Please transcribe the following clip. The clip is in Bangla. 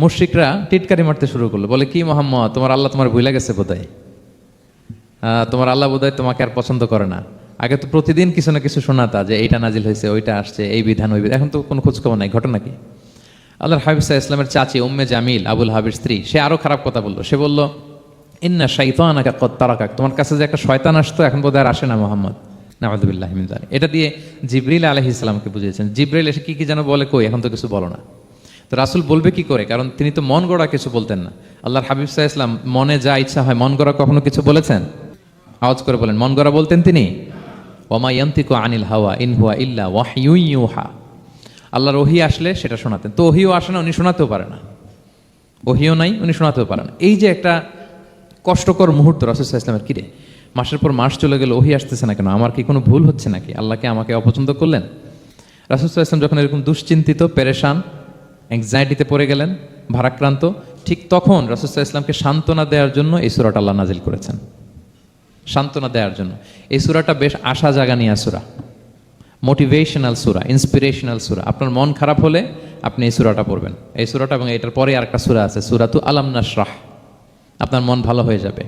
মুশরিকরা টিটকারি মারতে শুরু করলো, বলে কি মোহাম্মদ, তোমার আল্লাহ তোমার ভুলে গেছে বোধহয়, তোমার আল্লাহ বোধহয় তোমাকে আর পছন্দ করে না। আগে তো প্রতিদিন কিছু না কিছু শোনাতা যে এইটা নাজিল হয়েছে, ওইটা আসছে, এই বিধান ওই বিধান, এখন তো কোনো খোঁজখবর নাই, ঘটনা কি? আল্লাহর হাবিব সাল্লাল্লাহু আলাইহি ওয়াসাল্লামের চাচি উম্মে জামিল, আবুল হাবির স্ত্রী, সে আরো খারাপ কথা বললো। সে বলল, ইন্না শাইতানাকা কদ তারাকাক, তোমার কাছে যে একটা শয়তান আসতো এখন বোধহয় আর আসে না মোহাম্মদ। নাউযুবিল্লাহি মিন যালিক। এটা দিয়ে জিবরিল আলাইহিস সালামকে বুঝিয়েছেন। জিবরিল এসে কি কি যেন বলে, কই এখন তো কিছু বলো না। তো রাসূল বলবে কি করে, কারণ তিনি তো মন গড়া কিছু বলতেন না। আল্লাহর হাবিব সাল্লাল্লাহু আলাইহি ওয়াসাল্লাম মনে যা ইচ্ছা হয় মন গড়া কখনো কিছু বলেছেন? আওয়াজ করে বলেন, মন গড়া বলতেন তিনি? ওমা ইয়ান্তিকু আনিল হাওয়া ইন হুয়া ইল্লা ওয়াহয়ুন ইউহা। আল্লাহর ওহী আসলে সেটা শোনাতেন। তো ওহীও আসে না, উনি শোনাতেও পারে না। ওহীও নাই, উনি শোনাতেও পারেন না। এই যে একটা কষ্টকর মুহূর্ত রাসূল সাল্লাল্লাহু আলাইহি ওয়াসাল্লামের, কিরে মাসের পর মাস চলে গেল, ওহী আসতেছে না কেন, আমার কি কোনো ভুল হচ্ছে নাকি, আল্লাহকে আমাকে অপছন্দ করলেন? রাসূল সাল্লাল্লাহু আলাইহি ওয়াসাল্লাম যখন এরকম দুশ্চিন্তিত, পেরেশান, অ্যাংজাইটিতে পড়ে গেলেন, ভারাক্রান্ত, ঠিক তখন রাসূল সাল্লাল্লাহু আলাইহি ওয়াসাল্লামকে সান্ত্বনা দেওয়ার জন্য এই সূরাটা আল্লাহ নাজিল করেছেন। সান্ত্বনা দেওয়ার জন্য এই সূরাটা বেশ আশা জাগানিয়া সূরা, মোটিভেশনাল সূরা, ইন্সপিরেশনাল সূরা। আপনার মন খারাপ হলে আপনি এই সূরাটা পড়বেন, এই সূরাটা, এবং এটার পরে আরেকটা সূরা আছে সূরাতু আলাম নাশরাহ, আপনার মন ভালো হয়ে যাবে।